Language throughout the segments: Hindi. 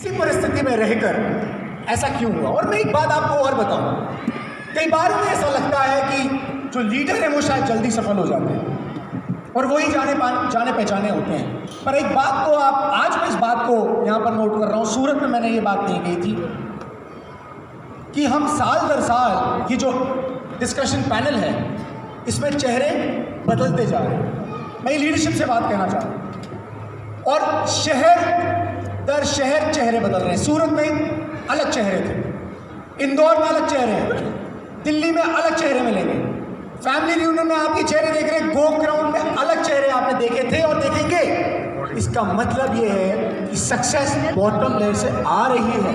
इसी परिस्थिति में रहकर ऐसा क्यों हुआ? और मैं एक बात आपको और बताऊं, कई बार मुझे ऐसा लगता है कि जो लीडर है वो शायद जल्दी सफल हो जाते हैं और वही जाने पहचाने होते हैं। पर एक बात को आज मैं इस बात को यहाँ पर नोट कर रहा हूँ, सूरत में मैंने ये बात नहीं कही थी कि हम साल दर साल ये जो डिस्कशन पैनल है इसमें चेहरे बदलते जा रहे हैं। मैं लीडरशिप से बात कहना चाहता हूँ और शहर दर शहर चेहरे बदल रहे हैं। सूरत में अलग चेहरे थे, इंदौर में अलग चेहरे हैं, दिल्ली में अलग चेहरे मिलेंगे, फैमिली रियूनियन में आपके चेहरे देख रहे हैं, गो ग्राउंड में अलग चेहरे आपने देखे थे और देखेंगे। इसका मतलब ये है कि सक्सेस बॉटम लेयर से आ रही है,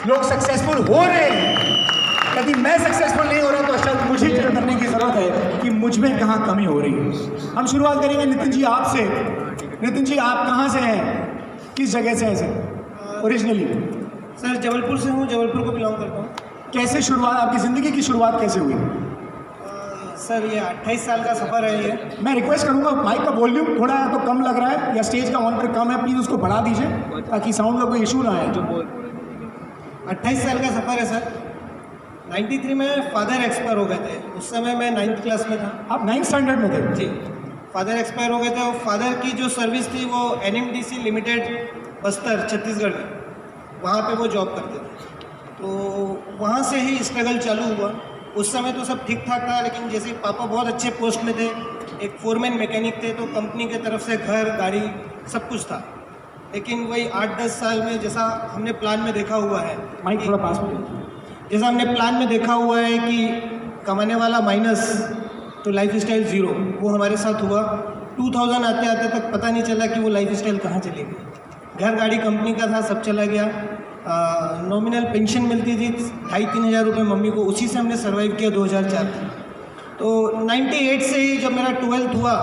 लोग सक्सेसफुल हो रहे हैं। यदि मैं सक्सेसफुल नहीं हो रहा तो शायद मुझे चिंता करने की जरूरत है कि मुझ में कहाँ कमी हो रही है। हम शुरुआत करेंगे नितिन जी आपसे। नितिन जी, आप कहाँ से हैं, किस जगह से हैं सर ओरिजिनली? सर जबलपुर से हूँ, जबलपुर को बिलोंग करता हूँ। कैसे शुरुआत, आपकी ज़िंदगी की शुरुआत कैसे हुई? सर ये 28 साल का सफ़र है ये। मैं रिक्वेस्ट करूंगा माइक का वॉल्यूम थोड़ा तो कम लग रहा है या स्टेज का मॉनिटर कम है, प्लीज़ उसको बढ़ा दीजिए ताकि साउंड का कोई इशू ना आए। जो 28 साल का सफ़र है सर। 93 में फादर एक्सपायर हो गए थे, उस समय मैं 9th क्लास में था। आप 9th स्टैंडर्ड में थे? जी, फादर एक्सपायर हो गए थे और फादर की जो सर्विस थी वो NMDC लिमिटेड बस्तर छत्तीसगढ़ में, वहाँ पे वो जॉब करते थे। तो वहाँ से ही स्ट्रगल चालू हुआ। उस समय तो सब ठीक ठाक था, लेकिन जैसे पापा बहुत अच्छे पोस्ट में थे, एक फोरमैन मैकेनिक थे, तो कंपनी की तरफ से घर गाड़ी सब कुछ था। लेकिन वही 8-10 साल में जैसा हमने प्लान में देखा हुआ है, माइक थोड़ा पास में, जैसा हमने प्लान में देखा हुआ है कि कमाने वाला माइनस तो लाइफ स्टाइल ज़ीरो, वो हमारे साथ हुआ। 2000 आते आते तक पता नहीं चला कि वो लाइफ स्टाइल कहाँ चली गई। घर गाड़ी कंपनी का था, सब चला गया। नॉमिनल पेंशन मिलती थी 2,500-3 हज़ार रुपये मम्मी को, उसी से हमने सर्वाइव किया 2004 तक। तो 98 से ही जब मेरा 12th हुआ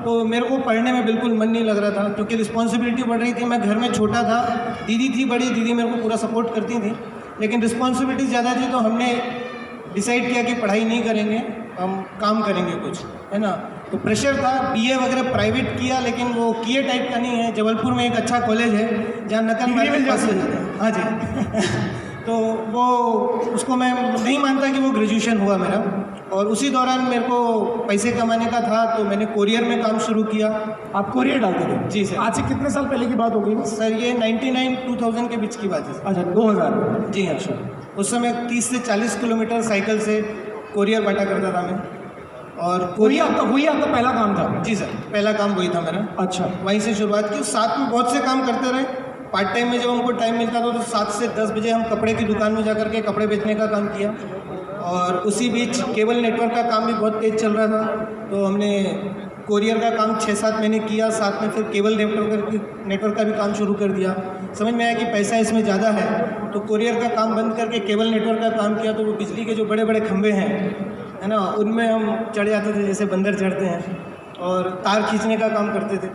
तो मेरे को पढ़ने में बिल्कुल मन नहीं लग रहा था, क्योंकि रिस्पॉन्सिबिलिटी बढ़ रही थी। मैं घर में छोटा था, दीदी थी बड़ी, दीदी मेरे को पूरा सपोर्ट करती थी, लेकिन रिस्पॉन्सिबिलिटी ज़्यादा थी। तो हमने डिसाइड किया कि पढ़ाई नहीं करेंगे, हम काम करेंगे कुछ, है ना। तो प्रेशर था, BA वगैरह प्राइवेट किया, लेकिन वो किए टाइप का नहीं है। जबलपुर में एक अच्छा कॉलेज है जहाँ नकल मार के पास हो जाता है। हाँ जी तो वो उसको मैं नहीं मानता कि वो ग्रेजुएशन हुआ मेरा। और उसी दौरान मेरे को पैसे कमाने का था, तो मैंने कोरियर में काम शुरू किया। आप कोरियर डालते थे? जी सर। आज से कितने साल पहले की बात हो गई सर? ये 99-2000 के बीच की बात है। अच्छा, 2000। जी हाँ। उस समय 30 से 40 किलोमीटर साइकिल से कोरियर बांटा करता था मैं। और वही आपका पहला काम था? जी सर, पहला काम वही था मेरा। अच्छा, वहीं से शुरुआत की। साथ में बहुत से काम करते रहे। पार्ट टाइम में जब हमको टाइम मिलता था तो 7 से 10 बजे हम कपड़े की दुकान में जाकर के कपड़े बेचने का काम किया। और उसी बीच केबल नेटवर्क का काम भी बहुत तेज़ चल रहा था, तो हमने कोरियर का काम 6-7 महीने किया। साथ में फिर केबल नेटवर्क का भी काम शुरू कर दिया। समझ में आया कि पैसा इसमें ज़्यादा है, तो कोरियर का काम बंद करके केबल नेटवर्क का काम किया। तो वो बिजली के जो बड़े बड़े खंभे हैं, है ना, उनमें हम चढ़ जाते थे जैसे बंदर चढ़ते हैं, और तार खींचने का काम करते थे।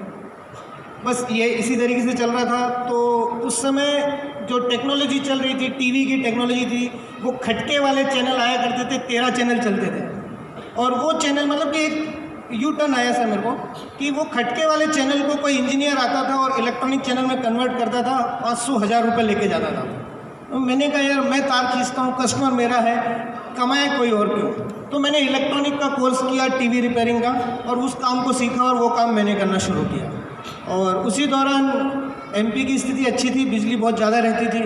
बस ये इसी तरीके से चल रहा था। तो उस समय जो टेक्नोलॉजी चल रही थी, टीवी की टेक्नोलॉजी थी, वो खटके वाले चैनल आया करते थे, 13 चैनल चलते थे। और वो चैनल मतलब कि एक यू टर्न आया सर मेरे को कि वो खटके वाले चैनल को कोई इंजीनियर आता था और इलेक्ट्रॉनिक चैनल में कन्वर्ट करता था, 500-1000 रुपये लेके जाता था। तो मैंने कहा यार मैं तार खींचता हूँ, कस्टमर मेरा है, कमाए कोई और क्यों। तो मैंने इलेक्ट्रॉनिक का कोर्स किया, टीवी रिपेयरिंग का, और उस काम को सीखा और वो काम मैंने करना शुरू किया। और उसी दौरान MP की स्थिति अच्छी थी, बिजली बहुत ज़्यादा रहती थी,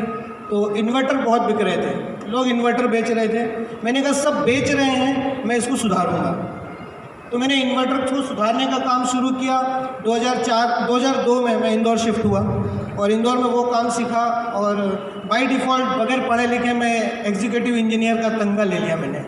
तो इन्वर्टर बहुत बिक रहे थे, लोग इन्वर्टर बेच रहे थे। मैंने कहा सब बेच रहे हैं, मैं इसको सुधारूंगा। तो मैंने इन्वर्टर को सुधारने का काम शुरू किया। 2002 में मैं इंदौर शिफ्ट हुआ और इंदौर में वो काम सीखा। और बाय डिफ़ॉल्ट बगैर पढ़े लिखे मैं एग्जीक्यूटिव इंजीनियर का तंगा ले लिया मैंने।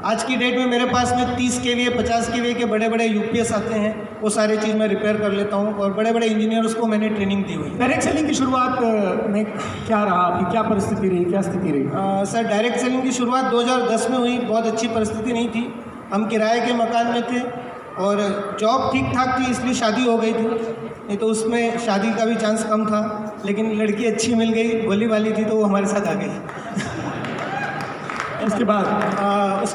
आज की डेट में मेरे पास में 30 kVA 50 kVA के बड़े बड़े UPS आते हैं, वो सारी चीज़ मैं रिपेयर कर लेता हूँ। और बड़े बड़े इंजीनियर्स को मैंने ट्रेनिंग दी हुई है। डायरेक्ट सेलिंग की शुरुआत में क्या रहा आपकी, क्या परिस्थिति रही, क्या स्थिति रही? सर डायरेक्ट सेलिंग की शुरुआत 2010 में हुई। बहुत अच्छी परिस्थिति नहीं थी, हम किराए के मकान में थे और जॉब ठीक ठाक थी, इसलिए शादी हो गई थी। नहीं तो उसमें शादी का भी चांस कम था, लेकिन लड़की अच्छी मिल गई, भोली वाली थी, तो वो हमारे साथ आ गई। उसके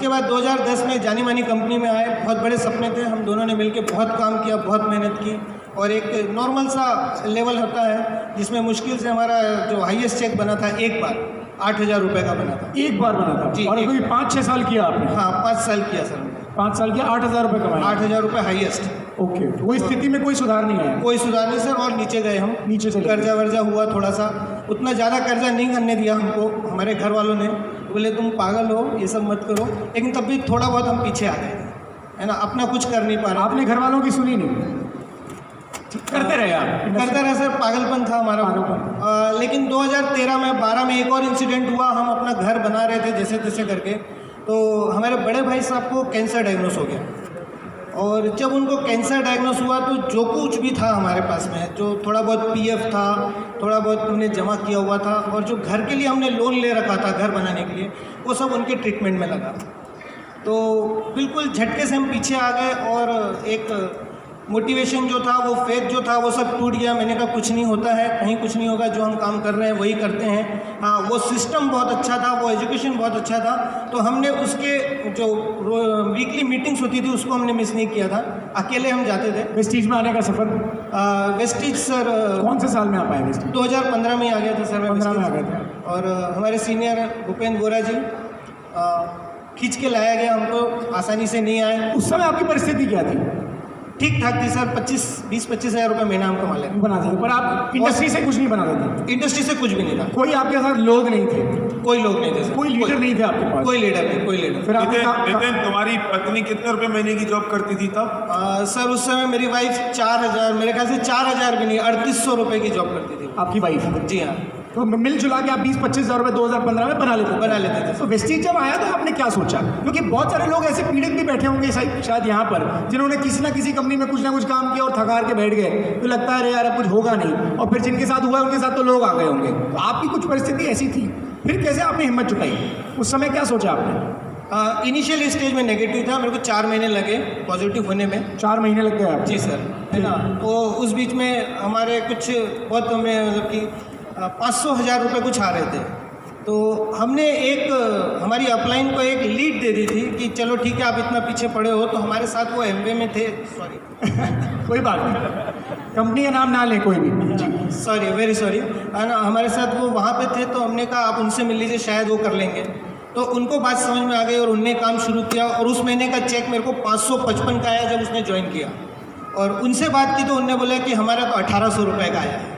बाद 2010 में जानी मानी कंपनी में आए। बहुत बड़े सपने थे, हम दोनों ने मिलकर बहुत काम किया, बहुत मेहनत की। और एक नॉर्मल सा लेवल होता है जिसमें मुश्किल से हमारा जो हाईएस्ट चेक बना था एक बार 8,000 रुपये का बना था। एक बार बना था जी, और अभी 5-6 साल किया आपने? हाँ 5 साल किया सर। 5 साल किया, 8,000 रुपये कमाए? 8,000 रुपये हाईएस्ट। ओके, वो स्थिति में कोई सुधार नहीं आया? कोई सुधार नहीं सर, और नीचे गए हम, नीचे चले गए। कर्जा वर्जा हुआ थोड़ा सा, उतना ज़्यादा कर्जा नहीं करने दिया हमको हमारे घर वालों ने, बोले तुम पागल हो ये सब मत करो, लेकिन तब भी थोड़ा बहुत हम पीछे आ गए, है ना, अपना कुछ कर नहीं पा रहे। आपने घर वालों की सुनी नहीं? करते रहे आप? करते रहे सर, पागलपन था हमारा। लेकिन 2013 में 12 में एक और इंसिडेंट हुआ, हम अपना घर बना रहे थे जैसे तैसे करके, तो हमारे बड़े भाई साहब को कैंसर डायग्नोस हो गया, और जब उनको कैंसर डायग्नोस हुआ तो जो कुछ भी था हमारे पास में, जो थोड़ा बहुत पीएफ था, थोड़ा बहुत हमने जमा किया हुआ था, और जो घर के लिए हमने लोन ले रखा था घर बनाने के लिए, वो सब उनके ट्रीटमेंट में लगा। तो बिल्कुल झटके से हम पीछे आ गए, और एक मोटिवेशन जो था, वो फेथ जो था, वो सब टूट गया। मैंने कहा कुछ नहीं होता है, कहीं कुछ नहीं होगा, जो हम काम कर रहे हैं वही करते हैं। हाँ, वो सिस्टम बहुत अच्छा था, वो एजुकेशन बहुत अच्छा था, तो हमने उसके जो वीकली मीटिंग्स होती थी उसको हमने मिस नहीं किया था, अकेले हम जाते थे। वेस्टीज में आने का सफ़र? वेस्टीज सर कौन से साल में आप आए वेस्टीज? 2015 में ही आ गया था सर मैं 15 में आ वेस्टीज। गए थे। और हमारे सीनियर भूपेंद्र गोरा जी खींच के लाया गया हमको, आसानी से नहीं आए। उस समय आपकी परिस्थिति क्या थी? ठीक ठाक थी सर, 20-25 हज़ार रुपये महीना हम कमा लेते। बना देते, पर आप इंडस्ट्री से कुछ नहीं बना देते? इंडस्ट्री से कुछ भी नहीं था। कोई आपके साथ लोग नहीं थे? कोई लोग नहीं थे सर, कोई लीडर नहीं थे आपके पास? कोई लीडर नहीं, कोई लीडर। फिर आपने नितिन, तुम्हारी पत्नी कितने रुपए महीने की जॉब करती थी तब? सर उस समय मेरी वाइफ 4,000, मेरे ख्याल से 4,000 भी नहीं, 3,800 रुपये की जॉब करती थी। आपकी वाइफ? जी हाँ। तो मिलजुला के आप 20-25 हज़ार रुपये 2015 में बना लेते थे। तो वेस्टीज जब आया तो आपने क्या सोचा? क्योंकि बहुत सारे लोग ऐसे पीड़ित भी बैठे होंगे शायद यहाँ पर, जिन्होंने किसी ना किसी कंपनी में कुछ ना कुछ काम किया और थक हार के बैठ गए, तो लगता है अरे यार अब कुछ होगा नहीं, और फिर जिनके साथ हुआ उनके साथ तो लोग आ गए होंगे। तो आपकी कुछ परिस्थिति ऐसी थी, फिर कैसे आपने हिम्मत जुटाई? उस समय क्या सोचा आपने? इनिशियल स्टेज में नेगेटिव था, मेरे को 4 महीने लगे पॉजिटिव होने में। 4 महीने लग गए आप? जी सर, है ना। तो उस बीच में हमारे कुछ बहुत हमें मतलब कि 500,000 रुपये कुछ आ रहे थे, तो हमने एक हमारी अपलाइन को एक लीड दे दी थी कि चलो ठीक है आप इतना पीछे पड़े हो, तो हमारे साथ वो एमवे में थे, सॉरी कोई बात नहीं, कंपनी का नाम ना लें कोई भी, सॉरी वेरी सॉरी, है ना, हमारे साथ वो वहाँ पे थे, तो हमने कहा आप उनसे मिल लीजिए, शायद वो कर लेंगे। तो उनको बात समझ में आ गई और उनने काम शुरू किया, और उस महीने का चेक मेरे को 555 का आया जब उसने ज्वाइन किया, और उनसे बात की तो उनने बोला कि हमारा तो 1,800 रुपये का आया है।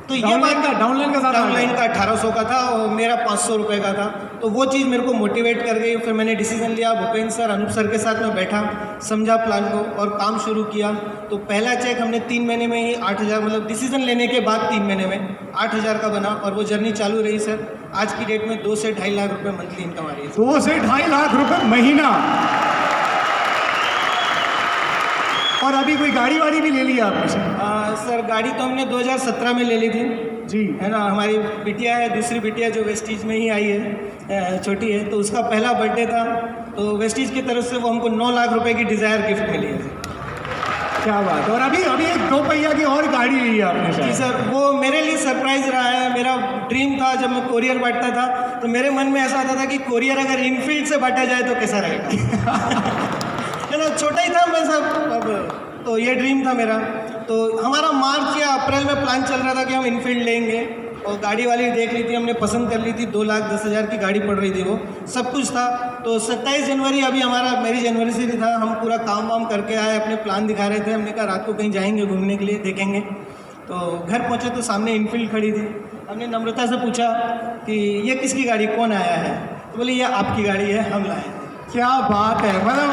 तो ये बात डाउनलाइन का डाउनलाइन का 1,800 का था और मेरा 500 रुपये का था, तो वो चीज़ मेरे को मोटिवेट कर गई। फिर मैंने डिसीजन लिया, भूपेंद्र सर, अनूप सर के साथ में बैठा, समझा प्लान को और काम शुरू किया। तो पहला चेक हमने 3 महीने में ही 8,000, मतलब डिसीजन लेने के बाद 3 महीने में 8,000 का बना, और वो जर्नी चालू रही सर। आज की डेट में 2 से 2.5 लाख रुपये मंथली इनकम आ रही है। 2 से 2.5 लाख रुपये महीना, और अभी कोई गाड़ी वाड़ी भी ले लिया आपने? सर गाड़ी तो हमने 2017 में ले ली थी जी, है ना। हमारी बिटिया है, दूसरी बिटिया जो वेस्टीज में ही आई है, छोटी है, तो उसका पहला बर्थडे था, तो वेस्टीज की तरफ से वो हमको 9 लाख रुपए की डिज़ायर गिफ्ट मिली है। क्या बात है। और अभी एक 2 पहिया की और गाड़ी ली है आपने? जी सर, वो मेरे लिए सरप्राइज़ रहा है। मेरा ड्रीम था जब मैं कोरियर बांटता था, तो मेरे मन में ऐसा आता था कि कोरियर अगर इनफील्ड से बांटा जाए तो कैसा रहेगा है ना, छोटा ही था मैं सब, अब तो ये ड्रीम था मेरा। तो हमारा मार्च या अप्रैल में प्लान चल रहा था कि हम इनफील्ड लेंगे, और गाड़ी वाली देख ली थी हमने, पसंद कर ली थी, 2,10,000 की गाड़ी पड़ रही थी, वो सब कुछ था। तो 27 जनवरी अभी हमारा मेरी जनवरी से भी था, हम पूरा काम वाम करके आए, अपने प्लान दिखा रहे थे। हमने कहा रात को कहीं जाएंगे घूमने के लिए, देखेंगे। तो घर पहुँचे तो सामने इनफील्ड खड़ी थी। हमने नम्रता से पूछा कि ये किसकी गाड़ी, कौन आया है? तो बोले ये आपकी गाड़ी है, हम लाए। क्या बात है, मतलब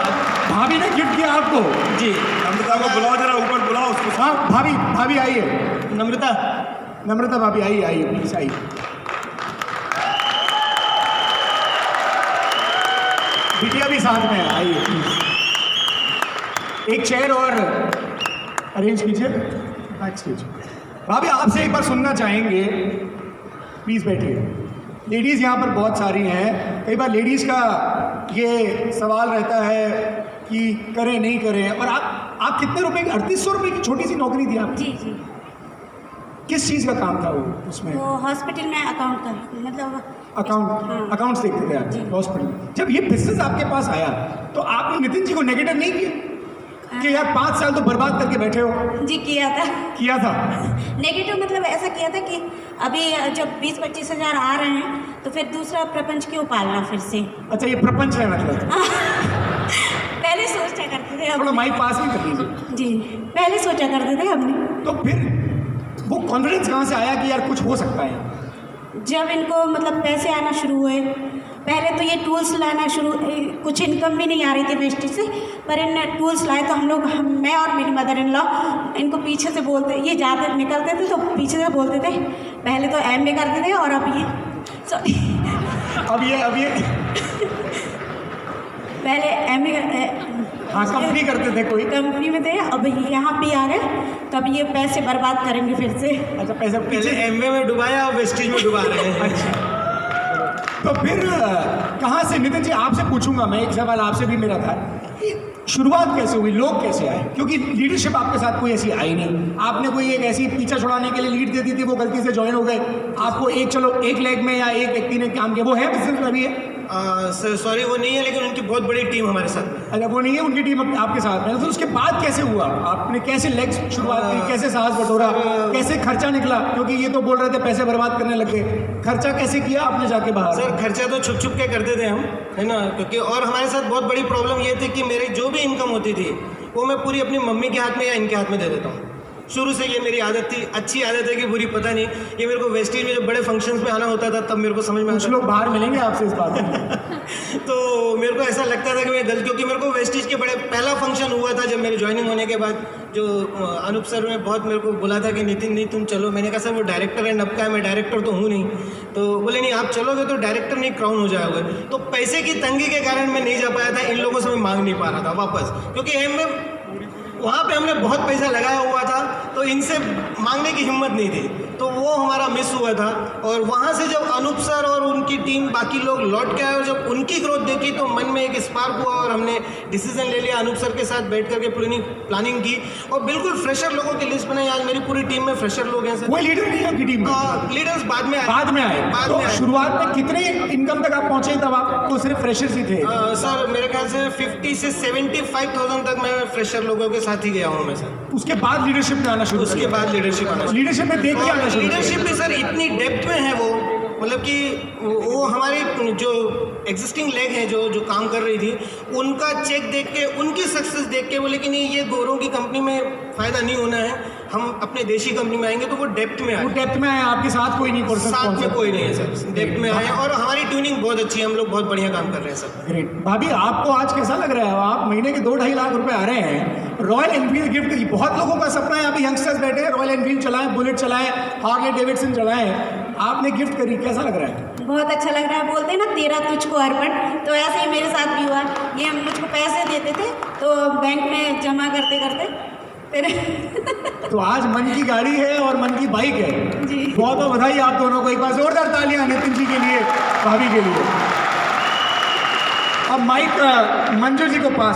भाभी ने गिफ्ट किया आपको? जी। नम्रता को बुलाओ, जरा ऊपर बुलाओ उसको। हाँ भाभी आइए, नम्रता भाभी आइए प्लीज आइए। बिटिया भी साथ में है, आइए प्लीज। एक चेयर और अरेंज कीजिए, बैक स्टेज। भाभी आपसे एक बार सुनना चाहेंगे, प्लीज बैठिए। लेडीज़ यहाँ पर बहुत सारी हैं, कई बार लेडीज़ का ये सवाल रहता है कि करें नहीं करें, और आप कितने रुपए की, 3,800 रुपये की छोटी सी नौकरी थी आप? जी। किस चीज़ का काम था वो उसमें? वो हॉस्पिटल में अकाउंट का, मतलब अकाउंट्स देखते थे आप हॉस्पिटल। जब ये बिजनेस आपके पास आया तो आपने नितिन जी को नेगेटिव नहीं किया क्योंकि यार 5 साल तो बर्बाद करके बैठे हो। जी किया किया था। नेगेटिव मतलब ऐसा किया था कि अभी जब 20-25 हज़ार आ रहे हैं तो फिर दूसरा प्रपंच क्यों पालना फिर से। अच्छा, ये प्रपंच है मतलब। पहले सोचा करते थे थोड़ा अब माइक पास नहीं कर लीजिए। जी पहले सोचा करते थे हमने। तो फिर वो कॉन्फिडेंस कहाँ से आया कि यार कुछ हो सकता है? जब इनको मतलब पैसे आना शुरू हुए, पहले तो ये टूल्स लाना कुछ इनकम भी नहीं आ रही थी वेस्टेज से, पर इन टूल्स लाए तो मैं और मेरी मदर इन लॉ इनको पीछे से बोलते, ये ज़्यादा निकलते थे तो पीछे से बोलते थे, पहले तो एम ए करते थे और अब ये सॉरी अब ये पहले एम ए हाँ कंपनी करते थे कोई। कंपनी में थे, अब यहाँ पे आ गए तो अब ये पैसे बर्बाद करेंगे फिर से। अच्छा, पैसा पहले पीछे। एमवे में डुबाया और वेस्टेज में डुबा रहे हैं। तो फिर कहाँ से, नितिन जी आपसे पूछूंगा मैं, एक सवाल आपसे भी मेरा था, शुरुआत कैसे हुई, लोग कैसे आए? क्योंकि लीडरशिप आपके साथ कोई ऐसी आई नहीं, आपने कोई एक ऐसी पीछा छुड़ाने के लिए लीड दे दी थी, वो गलती से ज्वाइन हो गए, आपको एक लेग में या एक व्यक्ति ने काम किया, वो है बिजनेस में भी है? सर सॉरी वो नहीं है, लेकिन उनकी बहुत बड़ी टीम हमारे साथ में। अच्छा, वो नहीं है, उनकी टीम आपके साथ में। तो उसके बाद कैसे हुआ, आपने कैसे लेग्स शुरुआत की, कैसे साहस बटोरा, कैसे खर्चा निकला? क्योंकि ये तो बोल रहे थे पैसे बर्बाद करने लग गए, खर्चा कैसे किया आपने जाके बाहर? सर खर्चा तो छुप छुप के करते थे हम, है ना, क्योंकि और हमारे साथ बहुत बड़ी प्रॉब्लम ये थी कि मेरी जो भी इनकम होती थी वो मैं पूरी अपनी मम्मी के हाथ में या इनके हाथ में दे देता हूँ। शुरू से ये मेरी आदत थी, अच्छी आदत है कि बुरी पता नहीं। ये मेरे को वेस्टेज में जब बड़े फंक्शंस में आना होता था तब मेरे को समझ में कुछ आता लोग बाहर मिलेंगे आपसे इस बात में। तो मेरे को ऐसा लगता था कि मैं गलत, क्योंकि मेरे को वेस्टेज के बड़े पहला फंक्शन हुआ था जब मेरे ज्वाइनिंग होने के बाद, जो अनूप सर ने बहुत मेरे को बोला था कि नितिन नहीं तुम चलो। मैंने कहा सर वो डायरेक्टर है, नब का है, मैं डायरेक्टर तो हूँ नहीं। तो बोले नहीं आप चलोगे तो डायरेक्टर नहीं क्राउन हो जाओगे। तो पैसे की तंगी के कारण मैं नहीं जा पाया था, इन लोगों से मैं मांग नहीं पा रहा था वापस, क्योंकि एम में वहाँ पे हमने बहुत पैसा लगाया हुआ था तो इनसे मांगने की हिम्मत नहीं थी, तो वो हमारा मिस हुआ था। और वहाँ से जब अनूप सर और उनकी टीम बाकी लोग लौट के आए और जब उनकी ग्रोथ देखी तो मन में एक स्पार्क हुआ और हमने डिसीजन ले लिया, अनूप सर के साथ बैठ करके प्लानिंग की और बिल्कुल फ्रेशर लोगों की लिस्ट बनाई। आज मेरी पूरी टीम में फ्रेशर लोग हैं सर। कोई लीडर नहीं है आपकी टीम में? लीडर्स बाद में आए। बाद में आए। शुरुआत में कितने इनकम तक आप पहुंचे तब आप तो सिर्फ फ्रेशर्स ही थे? सर मेरे ख्याल से 50 से 75,000 तक मैं फ्रेशर लोगों के साथ ही गया हूँ मैं सर। उसके बाद लीडरशिप में आना शुरू उसके बाद लीडरशिप आना, लीडरशिप में देख के आना शुरू। लीडरशिप भी सर इतनी डेप्थ में है वो, मतलब कि वो हमारी जो एग्जिस्टिंग लेग है जो काम कर रही थी, उनका चेक देख के, उनकी सक्सेस देख के बोले कि नहीं ये गोरों की कंपनी में फ़ायदा नहीं होना है, हम अपने देशी कंपनी में आएंगे। तो वो डेप्थ में आए। वो डेप्थ में आए, आपके साथ कोई नहीं, पर्सन साथ में कोई नहीं है सर, डेप्थ में आए और हमारी ट्यूनिंग बहुत अच्छी है, हम लोग बहुत बढ़िया काम कर रहे हैं सर। ग्रेट। भाभी आपको आज कैसा लग रहा है? आप महीने के 2-2.5 लाख रुपए आ रहे हैं, रॉयल एनफील्ड गिफ्ट, बहुत लोगों का सपना है, अभी यंगस्टर्स बैठे हैं, रॉयल एनफील्ड चलाएं, बुलेट चलाएं, हार्ले डेविडसन चलाएं, आपने गिफ्ट करी, कैसा लग रहा है? बहुत अच्छा लग रहा है। बोलते हैं ना तेरा तुझको अर्पण, तो ऐसे ही मेरे साथ भी हुआ। ये मुझको पैसे देते थे तो बैंक में जमा करते करते फिर तो आज मन की गाड़ी है और मन की बाइक है। जी। बहुत बहुत बधाई आप दोनों को, एक बार जोरदार तालियां नितिन जी के लिए, भाभी के लिए। अब माइक मंजू जी को पास